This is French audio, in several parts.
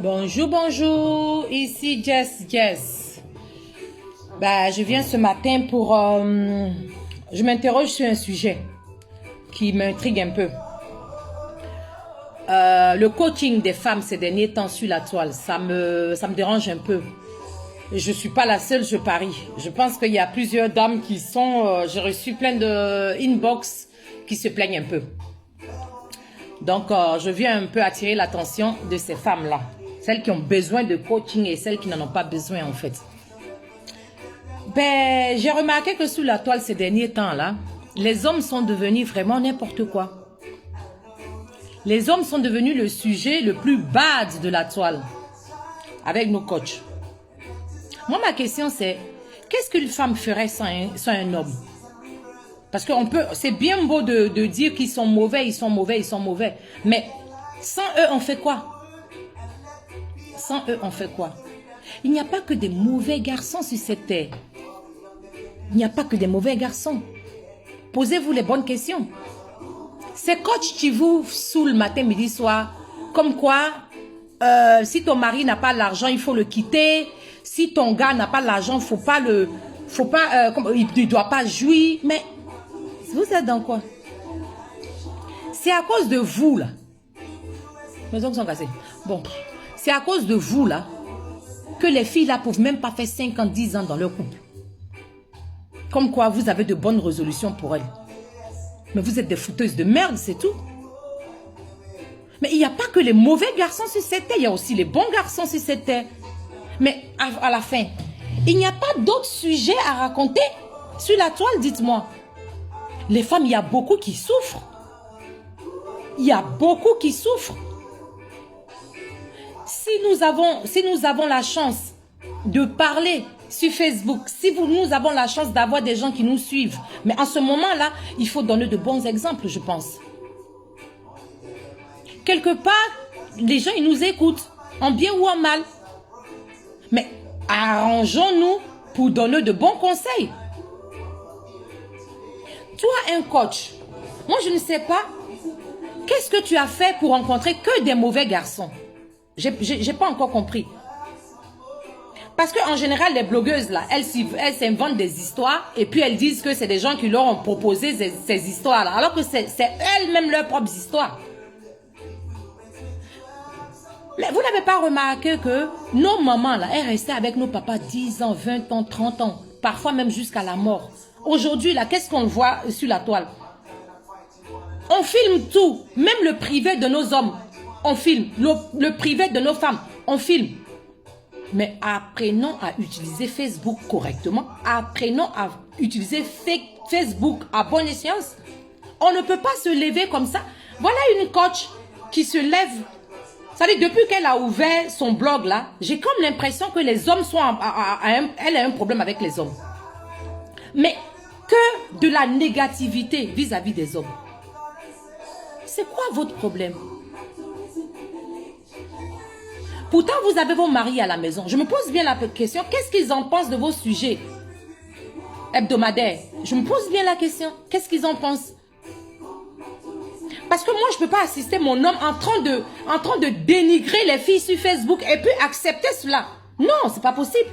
Bonjour, bonjour, ici Jess. Je viens ce matin pour... je m'interroge sur un sujet qui m'intrigue un peu. Le coaching des femmes ces derniers temps sur la toile, ça me dérange un peu. Je ne suis pas la seule, je parie. Je pense qu'il y a plusieurs dames qui sont... j'ai reçu plein de inbox qui se plaignent un peu. Donc, je viens un peu attirer l'attention de ces femmes-là. Celles qui ont besoin de coaching et celles qui n'en ont pas besoin en fait. J'ai remarqué que sous la toile ces derniers temps-là, les hommes sont devenus vraiment n'importe quoi. Les hommes sont devenus le sujet le plus bad de la toile avec nos coachs. Moi, ma question c'est, qu'est-ce qu'une femme ferait sans un homme? Parce que c'est bien beau de dire qu'ils sont mauvais, mais sans eux, on fait quoi? Sans eux, on fait quoi? Il n'y a pas que des mauvais garçons sur cette terre. Il n'y a pas que des mauvais garçons. Posez-vous les bonnes questions. Ces coachs qui vous saoulent matin, midi, soir, comme quoi, si ton mari n'a pas l'argent, il faut le quitter. Si ton gars n'a pas l'argent, il ne doit pas jouir. Mais vous êtes dans quoi? C'est à cause de vous, là. Mes ongles sont cassés. Bon. C'est à cause de vous, là, que les filles, là, ne peuvent même pas faire 5 ans, 10 ans dans leur couple. Comme quoi, vous avez de bonnes résolutions pour elles. Mais vous êtes des fouteuses de merde, c'est tout. Mais il n'y a pas que les mauvais garçons sur cette terre, il y a aussi les bons garçons sur cette terre. Mais à la fin, il n'y a pas d'autres sujets à raconter sur la toile, dites-moi. Les femmes, il y a beaucoup qui souffrent. Il y a beaucoup qui souffrent. Si nous avons la chance de parler sur Facebook, nous avons la chance d'avoir des gens qui nous suivent, mais en ce moment-là, il faut donner de bons exemples, je pense. Quelque part, les gens, ils nous écoutent, en bien ou en mal. Mais arrangeons-nous pour donner de bons conseils. Toi, un coach, moi, je ne sais pas, qu'est-ce que tu as fait pour rencontrer que des mauvais garçons? J'ai pas encore compris. Parce qu'en général, les blogueuses, là, elles s'inventent des histoires et puis elles disent que c'est des gens qui leur ont proposé ces histoires-là. Alors que c'est elles-mêmes leurs propres histoires. Mais vous n'avez pas remarqué que nos mamans, là, elles restaient avec nos papas 10 ans, 20 ans, 30 ans, parfois même jusqu'à la mort. Aujourd'hui, là, qu'est-ce qu'on voit sur la toile? On filme tout, même le privé de nos hommes. On filme le privé de nos femmes, on filme. Mais apprenons à utiliser Facebook correctement. Apprenons à utiliser Facebook à bonne escient. On ne peut pas se lever comme ça. Voilà une coach qui se lève. Ça dit, depuis qu'elle a ouvert son blog là, j'ai comme l'impression que les hommes elle a un problème avec les hommes. Mais que de la négativité vis-à-vis des hommes. C'est quoi votre problème? Pourtant, vous avez vos maris à la maison. Je me pose bien la question, qu'est-ce qu'ils en pensent de vos sujets hebdomadaires? Je me pose bien la question, qu'est-ce qu'ils en pensent? Parce que moi, je ne peux pas assister mon homme en train de dénigrer les filles sur Facebook et puis accepter cela. Non, c'est pas possible.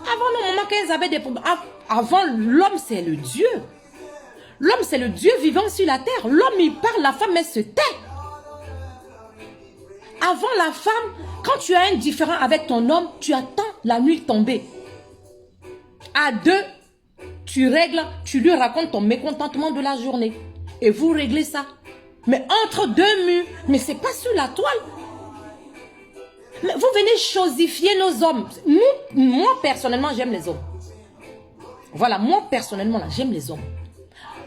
Avant, nos mamans, quand elles avaient des problèmes, avant, l'homme, c'est le Dieu. L'homme, c'est le Dieu vivant sur la terre. L'homme, il parle, la femme, elle se tait. Avant la femme, quand tu as un différend avec ton homme, tu attends la nuit tomber. À deux, tu règles, tu lui racontes ton mécontentement de la journée. Et vous réglez ça. Mais entre deux murs, mais c'est pas sur la toile. Mais vous venez chosifier nos hommes. Moi, personnellement, j'aime les hommes. Voilà, moi, personnellement, là, j'aime les hommes.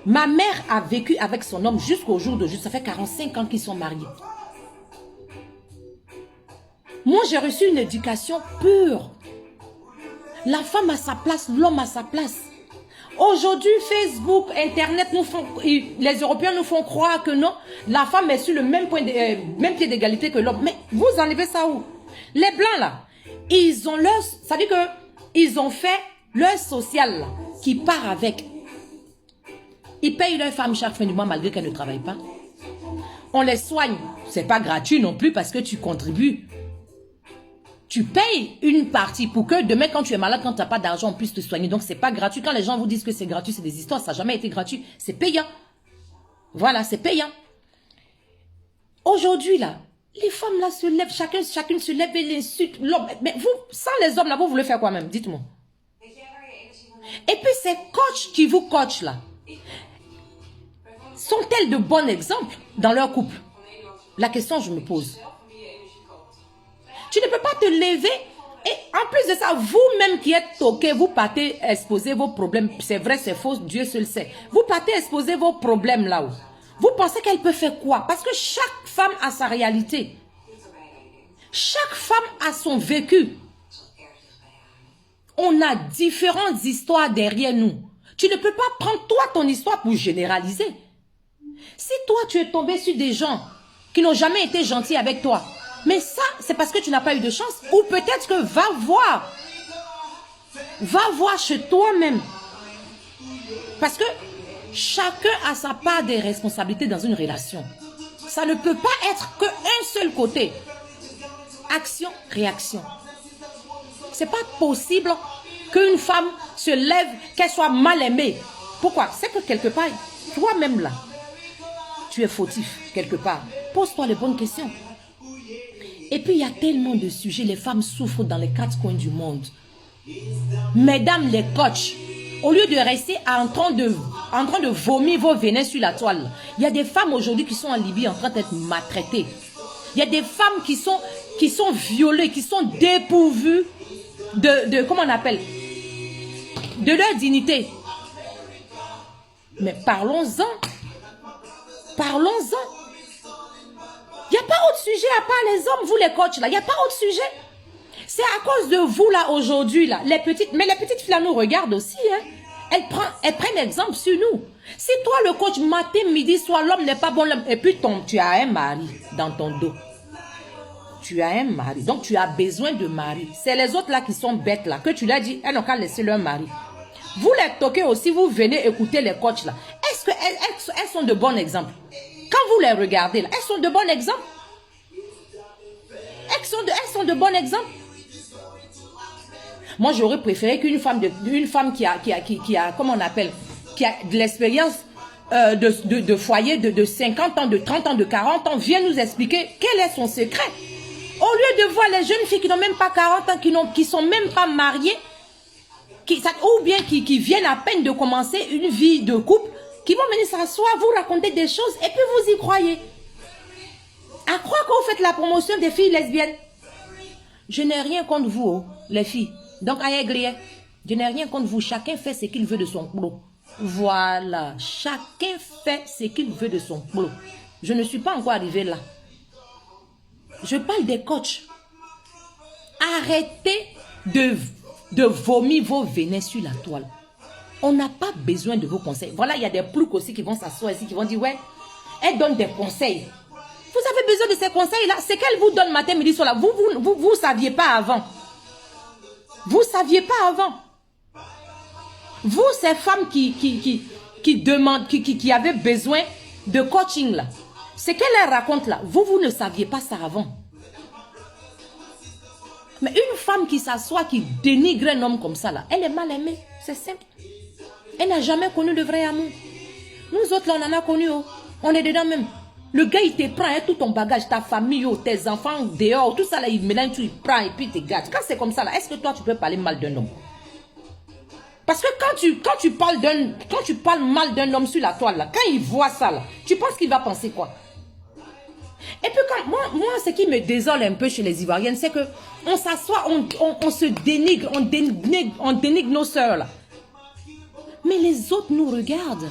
Ma mère a vécu avec son homme jusqu'au jour d'aujourd'hui. Ça fait 45 ans qu'ils sont mariés. Moi, j'ai reçu une éducation pure. La femme a sa place, l'homme a sa place. Aujourd'hui, Facebook, Internet, les Européens nous font croire que non, la femme est sur le même pied d'égalité que l'homme. Mais vous enlevez ça où? Les Blancs, là, ils ont leur... Ça veut dire qu'ils ont fait leur social, là, qui part avec. Ils payent leur femme chaque fin du mois malgré qu'elle ne travaille pas. On les soigne. C'est pas gratuit non plus parce que tu contribues. Tu payes une partie pour que demain, quand tu es malade, quand tu n'as pas d'argent, on puisse te soigner. Donc, c'est pas gratuit. Quand les gens vous disent que c'est gratuit, c'est des histoires. Ça n'a jamais été gratuit. C'est payant. Voilà, c'est payant. Aujourd'hui, là, les femmes, là, se lèvent. Chacune se lève et insulte l'homme. Mais vous, sans les hommes, là, vous voulez faire quoi même? Dites-moi. Et puis, ces coachs qui vous coachent, là, sont-elles de bons exemples dans leur couple? La question, je me pose. Tu ne peux pas te lever et en plus de ça, vous-même qui êtes toqué, vous partez exposer vos problèmes. C'est vrai, c'est faux, Dieu seul sait. Vous partez exposer vos problèmes là-haut. Vous pensez qu'elle peut faire quoi? Parce que chaque femme a sa réalité. Chaque femme a son vécu. On a différentes histoires derrière nous. Tu ne peux pas prendre toi ton histoire pour généraliser. Si toi tu es tombé sur des gens qui n'ont jamais été gentils avec toi, mais ça, c'est parce que tu n'as pas eu de chance. Ou peut-être que va voir chez toi-même. Parce que chacun a sa part des responsabilités dans une relation. Ça ne peut pas être qu'un seul côté. Action, réaction. C'est pas possible qu'une femme se lève, qu'elle soit mal aimée. Pourquoi? C'est que quelque part, toi-même là, tu es fautif quelque part. Pose-toi les bonnes questions. Et puis, il y a tellement de sujets. Les femmes souffrent dans les quatre coins du monde. Mesdames les coachs, au lieu de rester en train de vomir vos venin sur la toile, il y a des femmes aujourd'hui qui sont en Libye en train d'être maltraitées. Il y a des femmes qui sont violées, qui sont dépourvues comment on appelle, de leur dignité. Mais parlons-en. Parlons-en. Il n'y a pas autre sujet à part les hommes, vous les coachs là. Il n'y a pas autre sujet. C'est à cause de vous là aujourd'hui là. Mais les petites filles là nous regardent aussi. Hein. Elles prennent exemple sur nous. Si toi le coach matin, midi, soir, l'homme n'est pas bon. Et puis tu as un mari dans ton dos. Tu as un mari. Donc tu as besoin de mari. C'est les autres là qui sont bêtes là. Que tu leur dis, elles n'ont qu'à laisser leur mari. Vous les toquez aussi, vous venez écouter les coachs là. Est-ce qu'elles sont de bons exemples? Quand vous les regardez là, elles sont de bons exemples. Elles sont de bons exemples. Moi, j'aurais préféré qu'une femme qui a, comment on appelle, qui a de l'expérience de foyer de 50 ans, de 30 ans, de 40 ans, vienne nous expliquer quel est son secret. Au lieu de voir les jeunes filles qui n'ont même pas 40 ans, qui sont même pas mariées, ou bien qui viennent à peine de commencer une vie de couple, qui vont venir s'asseoir, vous raconter des choses, et puis vous y croyez. À croire que vous faites la promotion des filles lesbiennes. Je n'ai rien contre vous, les filles. Donc, je n'ai rien contre vous. Chacun fait ce qu'il veut de son boulot. Voilà. Chacun fait ce qu'il veut de son boulot. Je ne suis pas encore arrivée là. Je parle des coachs. Arrêtez de vomir vos venins sur la toile. On n'a pas besoin de vos conseils. Voilà, il y a des ploucs aussi qui vont s'asseoir ici, qui vont dire, ouais, elle donne des conseils. Vous avez besoin de ces conseils-là. C'est qu'elle vous donne matin, midi, soir. Vous saviez pas avant. Vous saviez pas avant. Vous, ces femmes qui demandent, qui avaient besoin de coaching là, ce qu'elle leur raconte là, vous ne saviez pas ça avant. Mais une femme qui s'assoit, qui dénigre un homme comme ça là, elle est mal aimée. C'est simple. Elle n'a jamais connu le vrai amour. Nous autres là, on en a connu. Oh. On est dedans même. Le gars, il te prend tout ton bagage, ta famille, tes enfants, dehors, tout ça là, il mélange tout, il prend et puis il te gâte. Quand c'est comme ça là, est-ce que toi, tu peux parler mal d'un homme? Parce que quand tu parles mal d'un homme sur la toile là, quand il voit ça là, tu penses qu'il va penser quoi? Et puis quand moi, ce qui me désole un peu chez les Ivoiriennes, c'est que on s'assoit, on se dénigre, on dénigre nos sœurs là. Mais les autres nous regardent.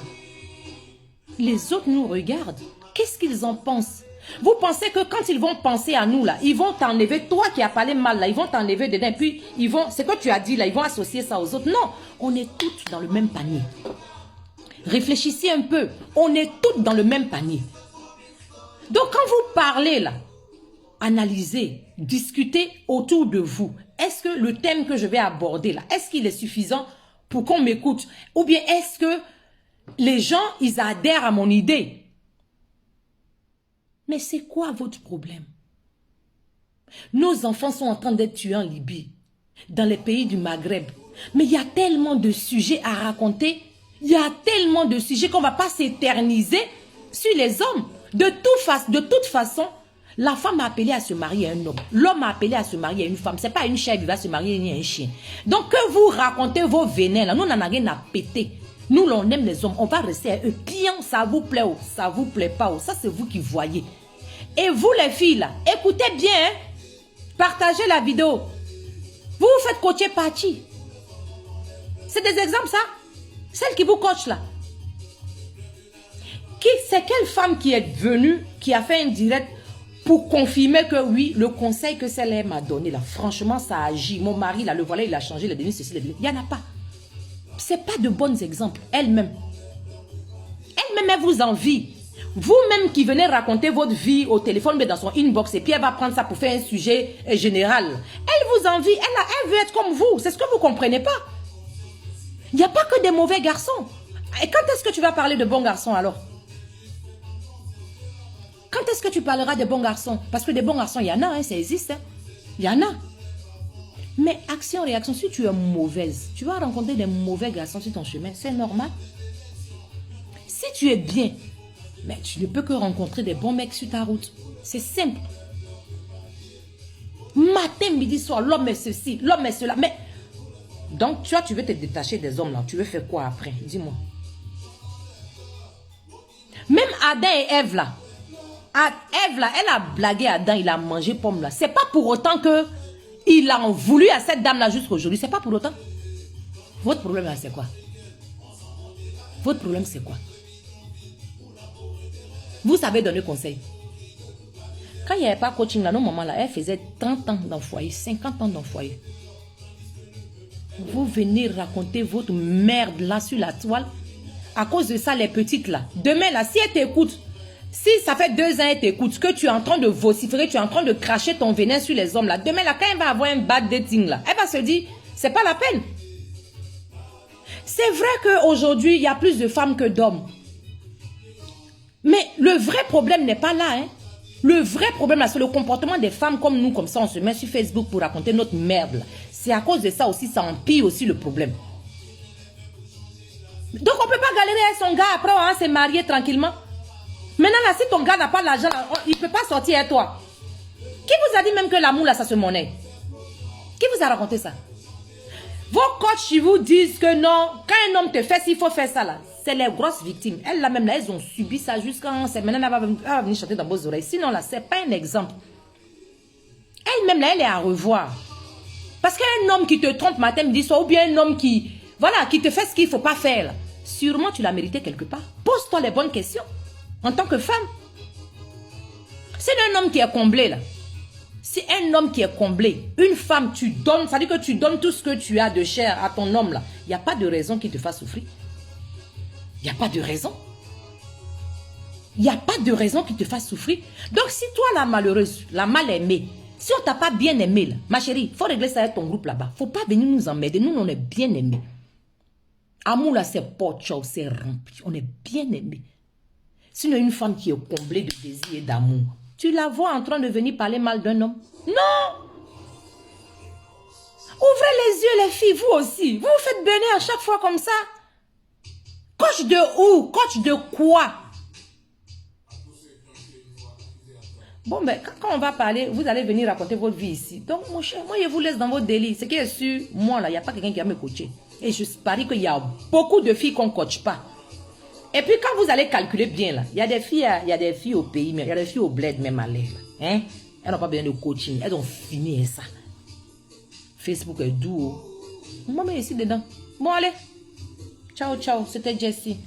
Les autres nous regardent. Qu'est-ce qu'ils en pensent? Vous pensez que quand ils vont penser à nous là, ils vont t'enlever, toi qui as parlé mal là, ils vont t'enlever dedans, puis ils vont, c'est que tu as dit là, ils vont associer ça aux autres. Non, on est toutes dans le même panier. Réfléchissez un peu, on est toutes dans le même panier. Donc quand vous parlez là, analysez, discutez autour de vous. Est-ce que le thème que je vais aborder là, est-ce qu'il est suffisant pour qu'on m'écoute? Ou bien est-ce que les gens, ils adhèrent à mon idée? Mais c'est quoi votre problème? Nos enfants sont en train d'être tués en Libye, dans les pays du Maghreb. Mais il y a tellement de sujets à raconter. Il y a tellement de sujets qu'on ne va pas s'éterniser sur les hommes. De toute façon, la femme a appelé à se marier à un homme. L'homme a appelé à se marier à une femme. Ce n'est pas une chèvre qui va se marier à un chien. Donc que vous racontez vos vénins, là, nous n'en avons rien à péter. Nous, on aime les hommes. On va rester à eux. Bien, ça vous plaît ou ça vous plaît pas. Ou ça, c'est vous qui voyez. Et vous, les filles, là, écoutez bien. Hein? Partagez la vidéo. Vous vous faites coacher parti. C'est des exemples, ça. Celle qui vous coach, là. C'est quelle femme qui est venue, qui a fait un direct pour confirmer que oui, le conseil que celle-là m'a donné, là, franchement, ça agit. Mon mari, là, le voilà, il a changé, il a donné ceci, il n'y en a pas. Ce n'est pas de bons exemples. Elle-même. Elle-même, elle vous envie. Vous-même qui venez raconter votre vie au téléphone, mais dans son inbox, et puis elle va prendre ça pour faire un sujet général. Elle vous envie, elle veut être comme vous. C'est ce que vous ne comprenez pas. Il n'y a pas que des mauvais garçons. Et quand est-ce que tu vas parler de bons garçons alors? Quand est-ce que tu parleras de bons garçons? Parce que des bons garçons, il y en a, hein, ça existe. Hein. Il y en a. Mais action-réaction, si tu es mauvaise, tu vas rencontrer des mauvais garçons sur ton chemin. C'est normal. Si tu es bien, mais tu ne peux que rencontrer des bons mecs sur ta route. C'est simple. Matin, midi, soir, l'homme est ceci, l'homme est cela. Mais donc, tu veux te détacher des hommes là. Tu veux faire quoi après? Dis-moi. Même Adam et Ève là. Ève là, elle a blagué Adam, il a mangé pomme là. C'est pas pour autant que il a en voulu à cette dame là jusqu'à aujourd'hui. C'est pas pour autant. Votre problème là, c'est quoi? Votre problème c'est quoi? Vous savez donner conseil. Quand il n'y avait pas coaching là, nos mamans là, elles faisaient 30 ans dans le foyer, 50 ans dans le foyer. Vous venez raconter votre merde là sur la toile. À cause de ça, les petites là. Demain là, si elles t'écoutent, si ça fait 2 ans elles t'écoutent, que tu es en train de vociférer, tu es en train de cracher ton venin sur les hommes là. Demain là, quand elle va avoir un bad dating là, elle va se dire, c'est pas la peine. C'est vrai qu'aujourd'hui, il y a plus de femmes que d'hommes. Mais le vrai problème n'est pas là. Hein. Le vrai problème là, c'est le comportement des femmes comme nous, comme ça, on se met sur Facebook pour raconter notre merde. C'est à cause de ça aussi, ça empire aussi le problème. Donc on ne peut pas galérer avec son gars après, on va se marier tranquillement. Maintenant là, si ton gars n'a pas l'argent, il ne peut pas sortir avec toi. Qui vous a dit même que l'amour là, ça se monnaie? Qui vous a raconté ça? Vos coachs, ils vous disent que non, quand un homme te fait, il faut faire ça là. C'est les grosses victimes. Elles là même là, elles ont subi ça jusqu'à... Maintenant, elle va venir chanter dans vos oreilles. Sinon là, c'est pas un exemple. Elle-même là, elle est à revoir. Parce qu'un homme qui te trompe matin, midi, soir, ou bien un homme qui... Voilà, qui te fait ce qu'il ne faut pas faire là. Sûrement, tu l'as mérité quelque part. Pose-toi les bonnes questions. En tant que femme. C'est un homme qui est comblé là. C'est un homme qui est comblé. Une femme, tu donnes, ça veut dire que tu donnes tout ce que tu as de cher à ton homme là. Il n'y a pas de raison qu'il te fasse souffrir. Il n'y a pas de raison. Il n'y a pas de raison qu'il te fasse souffrir. Donc si toi la malheureuse, la mal aimée, si on ne t'a pas bien aimé là, ma chérie, il faut régler ça avec ton groupe là-bas. Il ne faut pas venir nous emmerder. Nous, on est bien aimés. Amour là, c'est pas ciao, c'est rempli. On est bien aimés. Sinon, une femme qui est comblée de désir et d'amour, tu la vois en train de venir parler mal d'un homme? Non! Ouvrez les yeux, les filles, vous aussi. Vous vous faites bénir à chaque fois comme ça. Coach de où? Coach de quoi? Bon, ben, quand on va parler, vous allez venir raconter votre vie ici. Donc, mon cher, moi, je vous laisse dans votre délire. Ce qui est sûr, moi, là, il n'y a pas quelqu'un qui va me coacher. Et je parie qu'il y a beaucoup de filles qu'on ne coache pas. Et puis, quand vous allez calculer bien, là, il y a des filles au pays, mais il y a des filles au bled, même à l'air. Hein? Elles n'ont pas besoin de coaching. Elles ont fini ça. Facebook est doux. Moi, mais ici dedans. Bon, allez. Ciao, ciao. C'était Jessie.